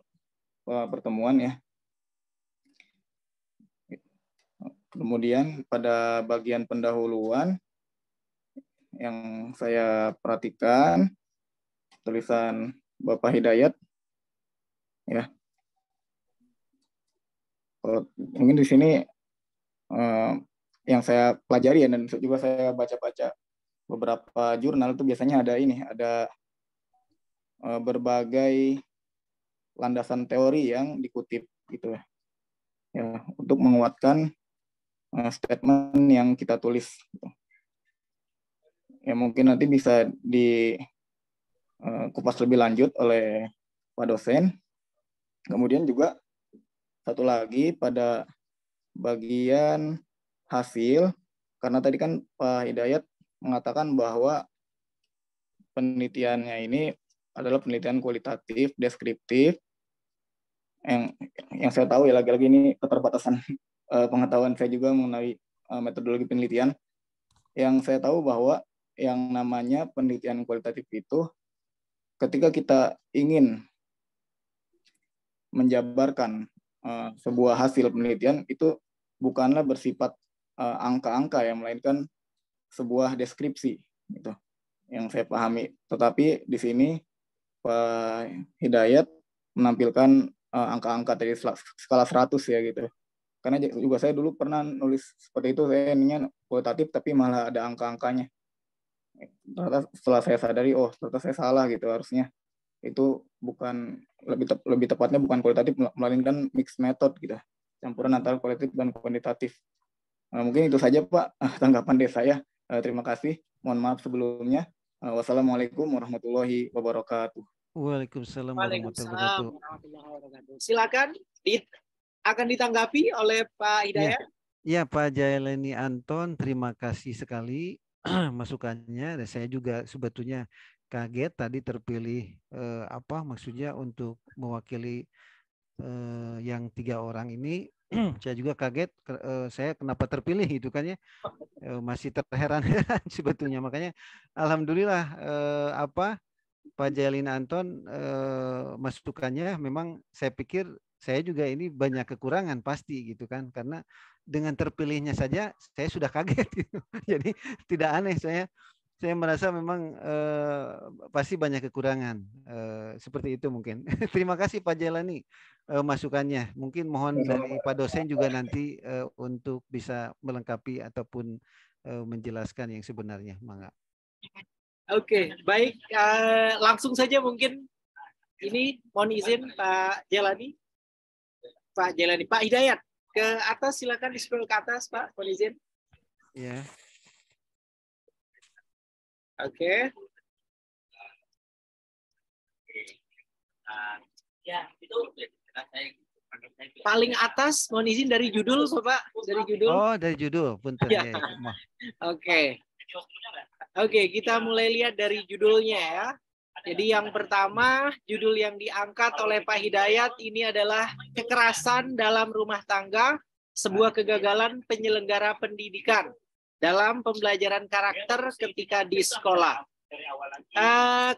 pertemuan ya. Kemudian pada bagian pendahuluan yang saya perhatikan tulisan Bapak Hidayat ya. Mungkin di sini yang saya pelajari ya, dan juga saya baca-baca beberapa jurnal itu biasanya ada berbagai landasan teori yang dikutip gitu ya, untuk menguatkan statement yang kita tulis gitu. Ya mungkin nanti bisa dikupas lebih lanjut oleh Pak dosen. Kemudian juga satu lagi pada bagian hasil, karena tadi kan Pak Hidayat mengatakan bahwa penelitiannya ini adalah penelitian kualitatif, deskriptif, yang saya tahu ya, lagi-lagi ini keterbatasan pengetahuan saya juga mengenai metodologi penelitian. Yang saya tahu bahwa yang namanya penelitian kualitatif itu ketika kita ingin menjabarkan sebuah hasil penelitian itu bukanlah bersifat angka-angka ya, melainkan sebuah deskripsi gitu yang saya pahami. Tetapi di sini Pak Hidayat menampilkan angka-angka dari skala 100 ya gitu. Karena juga saya dulu pernah nulis seperti itu, saya ininya kualitatif tapi malah ada angka-angkanya. Setelah saya sadari, oh ternyata saya salah gitu, harusnya itu bukan, lebih tepatnya bukan kualitatif melainkan mixed method gitu, campuran antara kualitatif dan kuantitatif. Mungkin itu saja Pak tanggapan dari saya. Terima kasih, mohon maaf sebelumnya. Wassalamualaikum warahmatullahi wabarakatuh. Waalaikumsalam warahmatullahi wabarakatuh. Silakan akan ditanggapi oleh Pak Hidayat. Ya Pak Jailani Anton, terima kasih sekali masukannya. Dan saya juga sebetulnya kaget tadi terpilih maksudnya untuk mewakili yang 3 orang ini. Saya juga kaget saya kenapa terpilih itu kan ya, masih terheran-heran sebetulnya. Makanya alhamdulillah Pak Jailani Anton masukannya memang saya pikir saya juga ini banyak kekurangan pasti gitu kan, karena dengan terpilihnya saja saya sudah kaget gitu. Jadi tidak aneh, saya merasa memang pasti banyak kekurangan seperti itu mungkin. Terima kasih Pak Jailani masukannya. Mungkin mohon dari Pak dosen juga nanti untuk bisa melengkapi ataupun menjelaskan yang sebenarnya. Mangga. Oke, baik. Langsung saja mungkin ini mohon izin Pak Jailani. Pak Hidayat, ke atas, silakan di scroll ke atas, Pak. Mohon izin. Ya. Oke. Paling atas, mohon izin dari judul, Bapak. Dari judul. Oh, dari judul. Punten. Ya. Ya, ya. Oke. Oke, kita mulai lihat dari judulnya ya. Jadi yang pertama, judul yang diangkat oleh Pak Hidayat ini adalah kekerasan dalam rumah tangga, sebuah kegagalan penyelenggara pendidikan dalam pembelajaran karakter ketika di sekolah.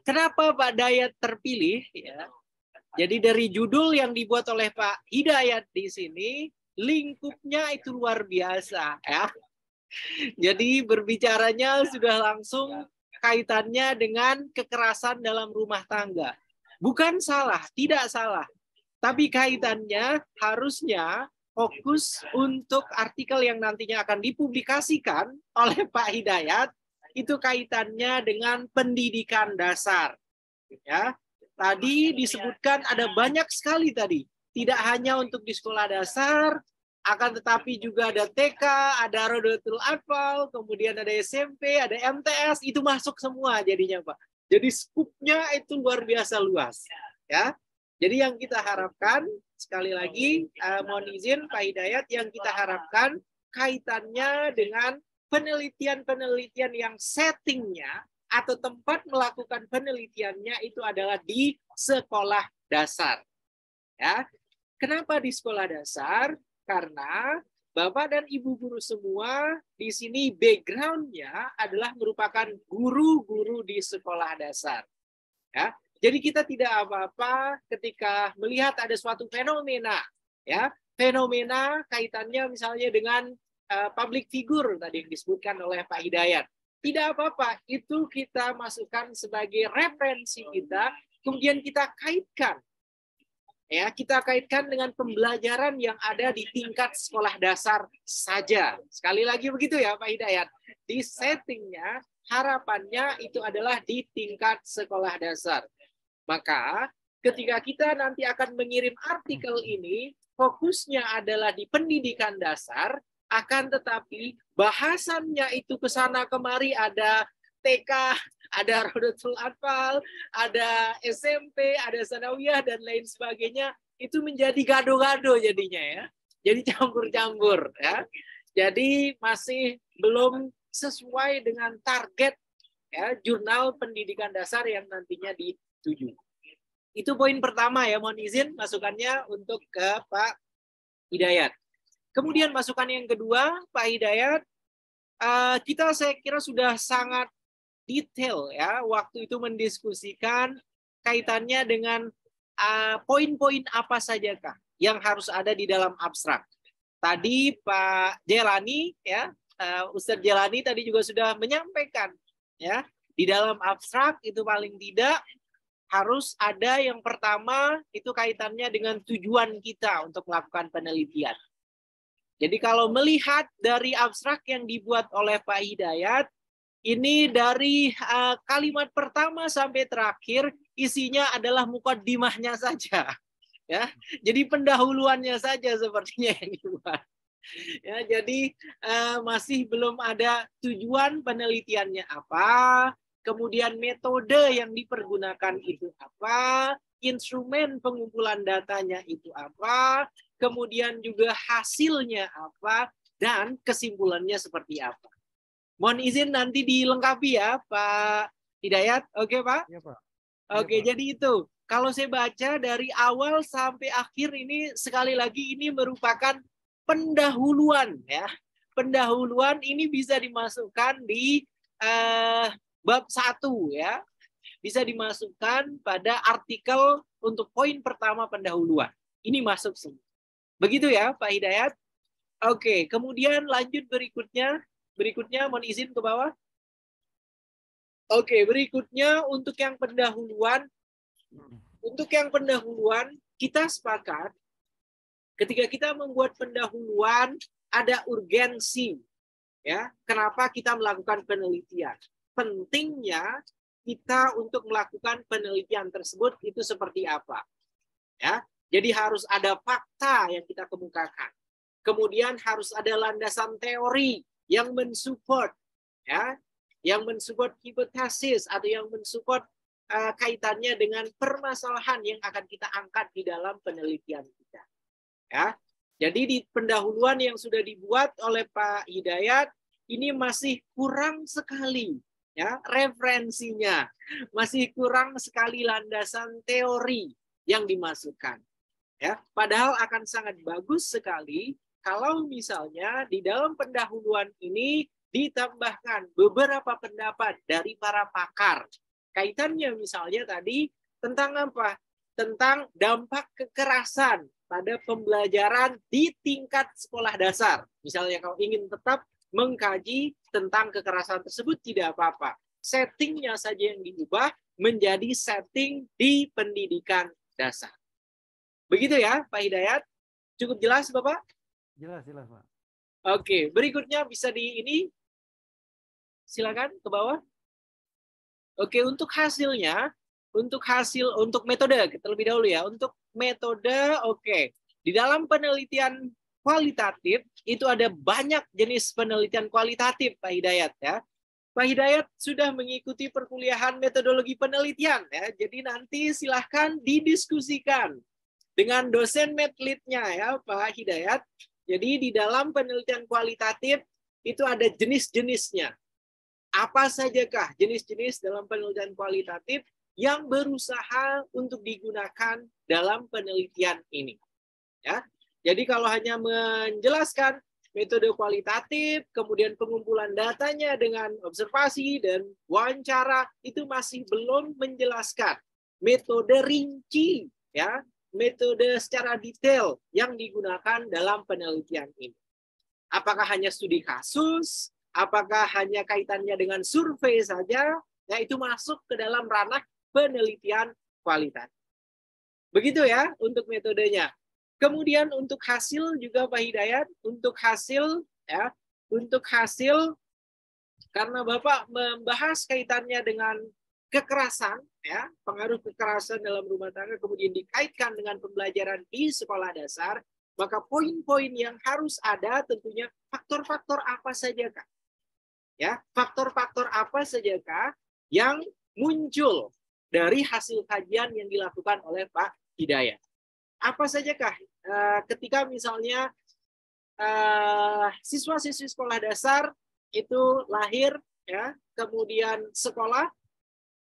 Kenapa Pak Dayat terpilih? Ya. Jadi dari judul yang dibuat oleh Pak Hidayat di sini, lingkupnya itu luar biasa. Ya. Jadi berbicaranya sudah langsung kaitannya dengan kekerasan dalam rumah tangga. Bukan salah, tidak salah. Tapi kaitannya harusnya fokus untuk artikel yang nantinya akan dipublikasikan oleh Pak Hidayat, itu kaitannya dengan pendidikan dasar. Ya, tadi disebutkan ada banyak sekali tadi. Tidak hanya untuk di sekolah dasar, akan tetapi juga ada TK, ada Rodotul Atfal, kemudian ada SMP, ada MTS, itu masuk semua jadinya Pak. Jadi skupnya itu luar biasa luas. Ya, jadi yang kita harapkan, sekali lagi mohon izin Pak Hidayat, yang kita harapkan kaitannya dengan penelitian-penelitian yang settingnya atau tempat melakukan penelitiannya itu adalah di sekolah dasar. Ya, kenapa di sekolah dasar? Karena Bapak dan Ibu guru semua di sini background-nya adalah merupakan guru-guru di sekolah dasar. Ya, jadi kita tidak apa-apa ketika melihat ada suatu fenomena, ya, fenomena kaitannya misalnya dengan public figure tadi yang disebutkan oleh Pak Hidayat. Tidak apa-apa, itu kita masukkan sebagai referensi kita, kemudian kita kaitkan. Ya, kita kaitkan dengan pembelajaran yang ada di tingkat sekolah dasar saja. Sekali lagi begitu ya Pak Hidayat. Di settingnya, harapannya itu adalah di tingkat sekolah dasar. Maka ketika kita nanti akan mengirim artikel ini, fokusnya adalah di pendidikan dasar, akan tetapi bahasannya itu ke sana kemari, ada TK, ada Rodotul Atfal, ada SMP, ada Sanawiyah, dan lain sebagainya. Itu menjadi gado-gado jadinya ya. Jadi campur-campur ya. Jadi masih belum sesuai dengan target ya, jurnal pendidikan dasar yang nantinya dituju. Itu poin pertama ya, mohon izin masukannya untuk ke Pak Hidayat. Kemudian masukan yang kedua, Pak Hidayat, kita saya kira sudah sangat detail ya waktu itu mendiskusikan kaitannya dengan poin-poin apa sajakah yang harus ada di dalam abstrak. Tadi Pak Jelani ya, Ustadz Jelani tadi juga sudah menyampaikan ya, di dalam abstrak itu paling tidak harus ada yang pertama itu kaitannya dengan tujuan kita untuk melakukan penelitian. Jadi kalau melihat dari abstrak yang dibuat oleh Pak Hidayat, ini dari kalimat pertama sampai terakhir isinya adalah mukaddimahnya saja. Ya, jadi pendahuluannya saja sepertinya yang dibuat. Ya, jadi masih belum ada tujuan penelitiannya apa, kemudian metode yang dipergunakan itu apa, instrumen pengumpulan datanya itu apa, kemudian juga hasilnya apa, dan kesimpulannya seperti apa. Mohon izin nanti dilengkapi ya Pak Hidayat. Oke Pak? Ya, Pak. Oke, ya, Pak. jadi itu. Kalau saya baca dari awal sampai akhir ini, sekali lagi ini merupakan pendahuluan ya. Pendahuluan ini bisa dimasukkan di bab 1 ya. Bisa dimasukkan pada artikel untuk poin pertama pendahuluan. Ini masuk semua. Begitu ya Pak Hidayat? Oke, kemudian lanjut berikutnya. Berikutnya mohon izin ke bawah. Oke, berikutnya untuk yang pendahuluan. Untuk yang pendahuluan, kita sepakat ketika kita membuat pendahuluan ada urgensi. Ya, kenapa kita melakukan penelitian? Pentingnya kita untuk melakukan penelitian tersebut itu seperti apa? Ya, jadi harus ada fakta yang kita kemukakan. Kemudian harus ada landasan teori yang mensupport, ya, yang mensupport hipotesis atau yang mensupport kaitannya dengan permasalahan yang akan kita angkat di dalam penelitian kita. Ya, jadi di pendahuluan yang sudah dibuat oleh Pak Hidayat ini masih kurang sekali, ya, referensinya, masih kurang sekali landasan teori yang dimasukkan. Ya, padahal akan sangat bagus sekali kalau misalnya di dalam pendahuluan ini ditambahkan beberapa pendapat dari para pakar. Kaitannya misalnya tadi tentang apa? Tentang dampak kekerasan pada pembelajaran di tingkat sekolah dasar. Misalnya kalau ingin tetap mengkaji tentang kekerasan tersebut tidak apa-apa. Settingnya saja yang diubah menjadi setting di pendidikan dasar. Begitu ya Pak Hidayat? Cukup jelas Bapak? Jelas, jelas Pak. Oke, berikutnya bisa di ini. Silakan ke bawah. Oke, untuk hasilnya, untuk metode kita lebih dahulu ya. Untuk metode, oke. Di dalam penelitian kualitatif itu ada banyak jenis penelitian kualitatif Pak Hidayat ya. Pak Hidayat sudah mengikuti perkuliahan metodologi penelitian ya. Jadi nanti silahkan didiskusikan dengan dosen medlitnya ya Pak Hidayat. Jadi di dalam penelitian kualitatif itu ada jenis-jenisnya. Apa sajakah jenis-jenis dalam penelitian kualitatif yang berusaha untuk digunakan dalam penelitian ini? Ya, jadi kalau hanya menjelaskan metode kualitatif, kemudian pengumpulan datanya dengan observasi dan wawancara itu masih belum menjelaskan metode rinci, ya, metode secara detail yang digunakan dalam penelitian ini. Apakah hanya studi kasus? Apakah hanya kaitannya dengan survei saja? Ya, itu masuk ke dalam ranah penelitian kualitatif. Begitu ya untuk metodenya. Kemudian untuk hasil juga Pak Hidayat, untuk hasil ya, untuk hasil karena Bapak membahas kaitannya dengan kekerasan ya, pengaruh kekerasan dalam rumah tangga kemudian dikaitkan dengan pembelajaran di sekolah dasar, maka poin-poin yang harus ada tentunya faktor-faktor apa saja Kak? Ya, faktor-faktor apa sajakah yang muncul dari hasil kajian yang dilakukan oleh Pak Hidayat? Apa sajakah ketika misalnya siswa-siswi sekolah dasar itu lahir, ya, kemudian sekolah,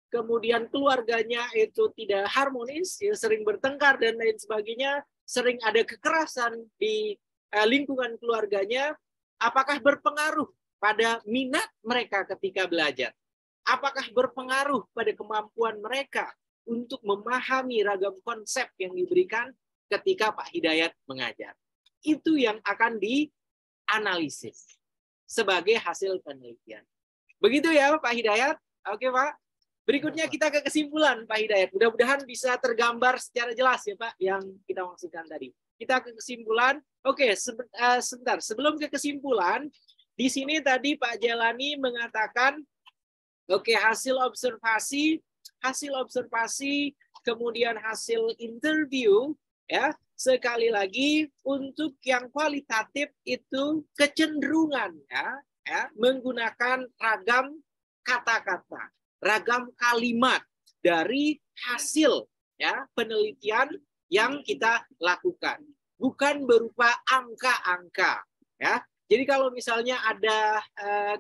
kemudian keluarganya itu tidak harmonis, ya, sering bertengkar dan lain sebagainya, sering ada kekerasan di lingkungan keluarganya, apakah berpengaruh pada minat mereka ketika belajar? Apakah berpengaruh pada kemampuan mereka untuk memahami ragam konsep yang diberikan ketika Pak Hidayat mengajar? Itu yang akan dianalisis sebagai hasil penelitian. Begitu ya Pak Hidayat? Oke Pak. Berikutnya kita ke kesimpulan Pak Hidayat. Mudah-mudahan bisa tergambar secara jelas ya Pak yang kita maksudkan tadi. Kita ke kesimpulan. Oke, sebentar. Sebelum ke kesimpulan, di sini tadi Pak Jalani mengatakan, oke, hasil observasi, kemudian hasil interview, ya. Sekali lagi untuk yang kualitatif itu kecenderungan, ya, menggunakan ragam kata-kata, ragam kalimat dari hasil, ya, penelitian yang kita lakukan, bukan berupa angka-angka, ya. Jadi kalau misalnya ada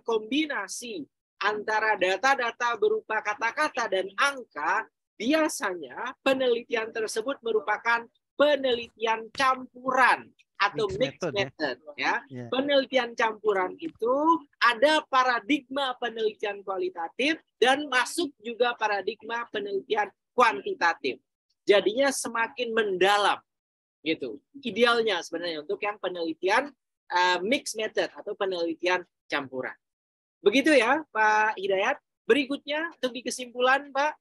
kombinasi antara data-data berupa kata-kata dan angka, biasanya penelitian tersebut merupakan penelitian campuran atau mixed method. Ya. Penelitian campuran itu ada paradigma penelitian kualitatif dan masuk juga paradigma penelitian kuantitatif. Jadinya semakin mendalam, gitu. Idealnya sebenarnya untuk yang penelitian mixed method atau penelitian campuran. Begitu ya Pak Hidayat. Berikutnya untuk di kesimpulan Pak.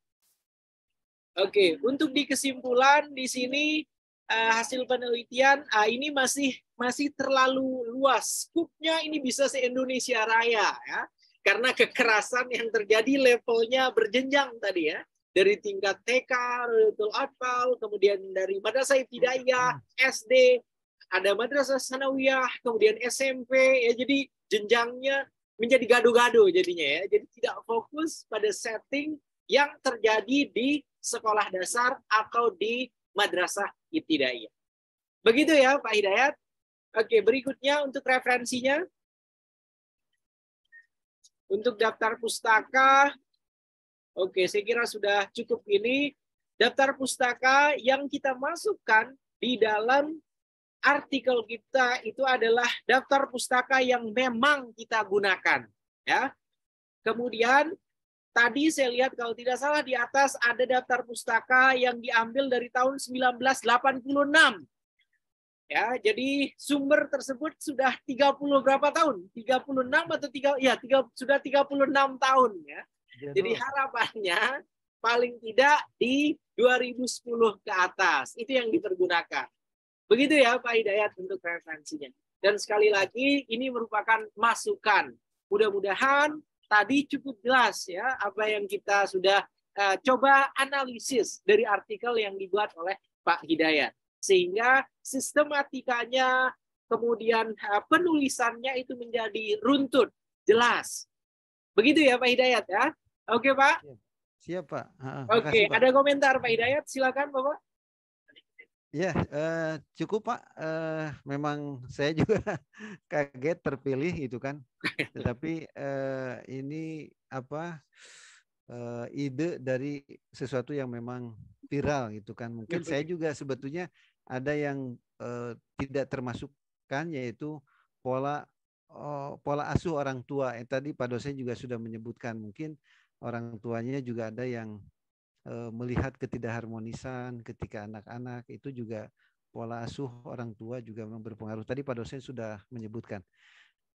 Oke, untuk di kesimpulan di sini hasil penelitian ini masih terlalu luas. Skupnya ini bisa se-Indonesia Raya ya. Karena kekerasan yang terjadi levelnya berjenjang tadi ya. Dari tingkat TK, Rulatul Atfal, kemudian dari Madrasah Ibtidaiyah, SD, ada madrasah sanawiyah, kemudian SMP, ya jadi jenjangnya menjadi gado-gado jadinya ya. Jadi tidak fokus pada setting yang terjadi di sekolah dasar atau di madrasah ibtidaiyah. Begitu ya Pak Hidayat. Oke, berikutnya untuk referensinya. Untuk daftar pustaka, oke, saya kira sudah cukup ini. Daftar pustaka yang kita masukkan di dalam artikel kita itu adalah daftar pustaka yang memang kita gunakan. Ya. Kemudian tadi saya lihat kalau tidak salah di atas ada daftar pustaka yang diambil dari tahun 1986. Ya, jadi sumber tersebut sudah 30 berapa tahun? 36 atau sudah 36 tahun ya. Jadi harapannya paling tidak di 2010 ke atas. Itu yang dipergunakan. Begitu ya Pak Hidayat untuk referensinya. Dan sekali lagi ini merupakan masukan. Mudah-mudahan tadi cukup jelas ya apa yang kita sudah coba analisis dari artikel yang dibuat oleh Pak Hidayat. Sehingga sistematikanya, kemudian penulisannya itu menjadi runtut, jelas. Begitu ya Pak Hidayat ya? Oke Pak? Siap Pak. Oke, ada komentar Pak Hidayat? Silakan Bapak. Ya, cukup Pak. Memang saya juga kaget terpilih itu kan. Tetapi ini apa ide dari sesuatu yang memang viral gitu kan. Mungkin saya juga sebetulnya ada yang tidak termasukkan, yaitu pola asuh orang tua. Tadi Pak dosen juga sudah menyebutkan mungkin orang tuanya juga ada yang melihat ketidakharmonisan ketika anak-anak, itu juga pola asuh orang tua juga memang berpengaruh. Tadi Pak dosen sudah menyebutkan.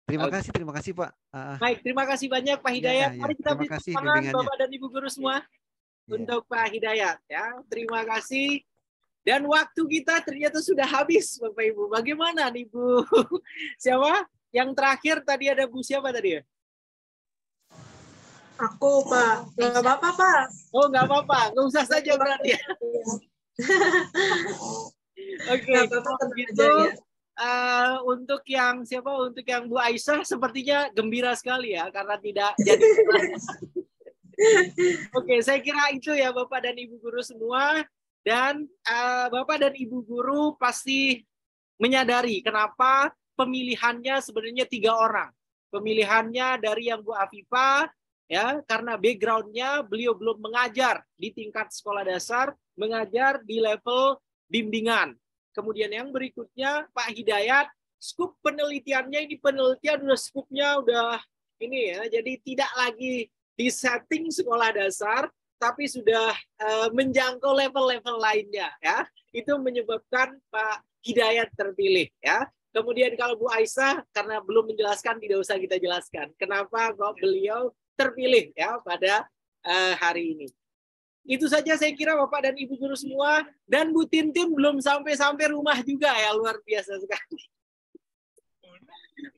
Terima kasih Pak. Baik, terima kasih banyak Pak Hidayat. Mari kita beri tangan Bapak dan Ibu guru semua untuk Pak Hidayat ya. Terima kasih. Dan waktu kita ternyata sudah habis Bapak Ibu. Bagaimana nih Bu? Siapa? Yang terakhir tadi ada Bu siapa tadi ya? Aku Pak. Nggak apa-apa Pak. Oh nggak apa-apa. Nggak usah saja berarti ya. Oke. Gitu. Untuk yang siapa? Untuk yang Bu Aisyah sepertinya gembira sekali ya karena tidak jadi. Oke, saya kira itu ya Bapak dan Ibu guru semua. Dan Bapak dan Ibu guru pasti menyadari kenapa pemilihannya sebenarnya 3 orang. Pemilihannya dari yang Bu Afifah, ya, karena background-nya beliau belum mengajar di tingkat sekolah dasar, mengajar di level bimbingan. Kemudian yang berikutnya Pak Hidayat, skup penelitiannya ini penelitian udah skupnya udah ini ya, jadi tidak lagi di setting sekolah dasar, tapi sudah menjangkau level-level lainnya ya. Itu menyebabkan Pak Hidayat terpilih ya. Kemudian kalau Bu Aisyah karena belum menjelaskan tidak usah kita jelaskan kenapa kok beliau terpilih ya pada hari ini. Itu saja saya kira Bapak dan Ibu guru semua, dan Bu Tintin belum sampai rumah juga ya, luar biasa sekali.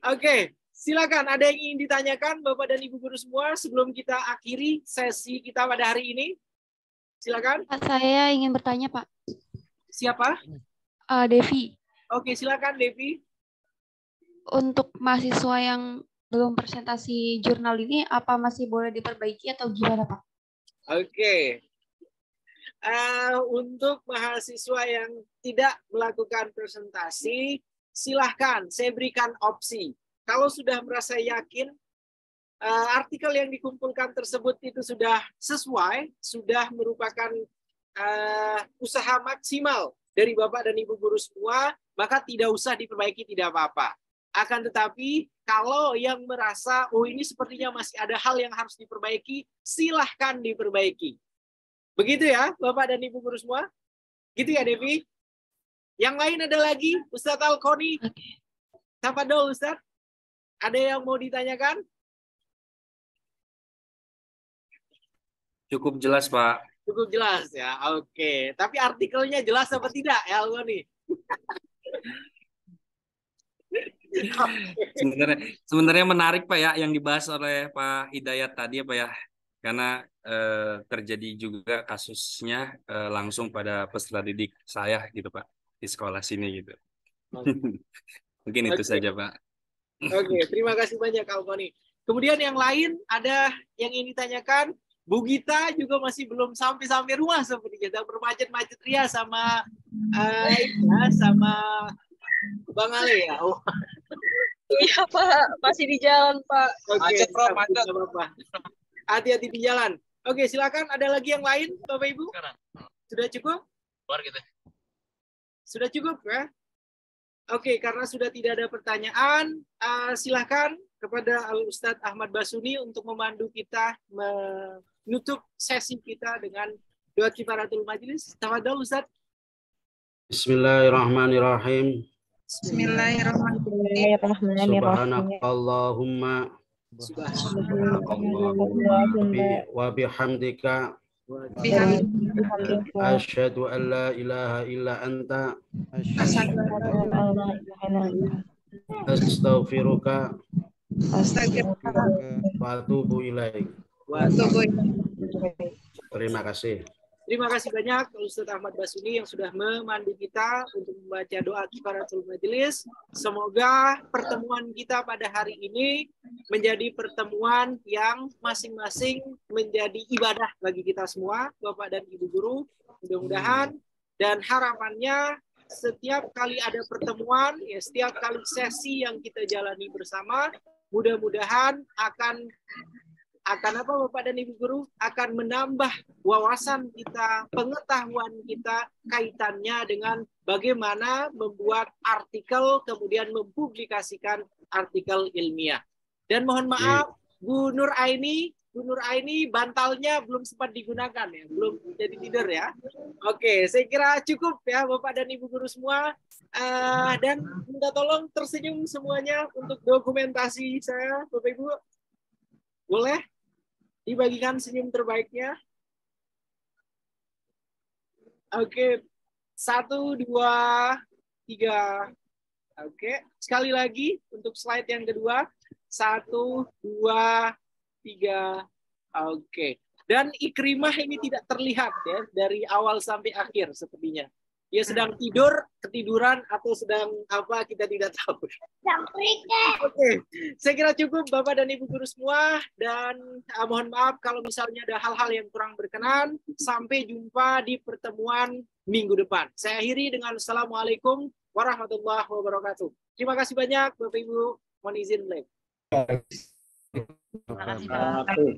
Oke. Silakan, ada yang ingin ditanyakan Bapak dan Ibu guru semua sebelum kita akhiri sesi kita pada hari ini? Silakan. Pak, saya ingin bertanya, Pak. Siapa? Devi. Oke, silakan Devi. Untuk mahasiswa yang belum presentasi jurnal ini, apa masih boleh diperbaiki atau gimana, Pak? Oke. Untuk mahasiswa yang tidak melakukan presentasi, silahkan saya berikan opsi. Kalau sudah merasa yakin artikel yang dikumpulkan tersebut itu sudah sesuai, sudah merupakan usaha maksimal dari Bapak dan Ibu guru semua, maka tidak usah diperbaiki, tidak apa-apa. Akan tetapi kalau yang merasa, oh ini sepertinya masih ada hal yang harus diperbaiki, silahkan diperbaiki. Begitu ya Bapak dan Ibu guru semua? Gitu ya Devi? Yang lain ada lagi? Ustadz Alkoni? Tafadhol Ustadz. Ada yang mau ditanyakan? Cukup jelas, Pak. Cukup jelas ya, oke. Tapi artikelnya jelas apa tidak ya, Algoni? Sebenarnya menarik Pak ya yang dibahas oleh Pak Hidayat tadi Pak ya, karena terjadi juga kasusnya langsung pada peserta didik saya gitu Pak di sekolah sini gitu. Mungkin itu saja, Pak. Oke, terima kasih banyak Kak Foni. Kemudian yang lain ada yang ingin ditanyakan. Bu Gita juga masih belum sampai rumah sepertinya, sedang bermacet-macet ria sama sama Bang Ale ya. Oh. Iya Pak, masih di jalan Pak. Oke, Macet Bro, macet. Hati-hati di jalan. Oke, silakan. Ada lagi yang lain, Bapak Ibu? Sudah cukup? Keluar gitu. Sudah cukup ya? Oke, karena sudah tidak ada pertanyaan, silakan kepada Al-Ustadz Ahmad Basuni untuk memandu kita menutup sesi kita dengan doa kifaratul majlis. Tafadhol Ustadz. Bismillahirrahmanirrahim. Bismillahirrahmanirrahim. Subhanakallahumma wa bihamdika asyhadu an la ilaha illa anta astaghfiruka wa atubu ilaik. Terima kasih. Terima kasih banyak Ustadz Ahmad Basuni yang sudah memandu kita untuk membaca doa kifaratul majelis. Semoga pertemuan kita pada hari ini menjadi pertemuan yang masing-masing menjadi ibadah bagi kita semua, Bapak dan Ibu Guru. Mudah-mudahan dan harapannya setiap kali ada pertemuan, ya setiap kali sesi yang kita jalani bersama, mudah-mudahan akan apa Bapak dan Ibu Guru akan menambah wawasan kita, pengetahuan kita kaitannya dengan bagaimana membuat artikel kemudian mempublikasikan artikel ilmiah. Dan mohon maaf Bu Nur Aini bantalnya belum sempat digunakan ya, belum jadi tidur ya. Oke, saya kira cukup ya Bapak dan Ibu Guru semua. Dan minta tolong tersenyum semuanya untuk dokumentasi saya, Bapak Ibu. Boleh dibagikan senyum terbaiknya? Oke, 1, 2, 3. Oke, sekali lagi untuk slide yang kedua. 1, 2, 3. Oke. Dan Ikrimah ini tidak terlihat ya dari awal sampai akhir sepertinya. Dia sedang tidur, ketiduran, atau sedang apa, kita tidak tahu. Oke, saya kira cukup Bapak dan Ibu Guru semua. Dan mohon maaf kalau misalnya ada hal-hal yang kurang berkenan. Sampai jumpa di pertemuan minggu depan. Saya akhiri dengan Assalamualaikum warahmatullahi wabarakatuh. Terima kasih banyak Bapak Ibu. Mohon izin, Black. Terima kasih.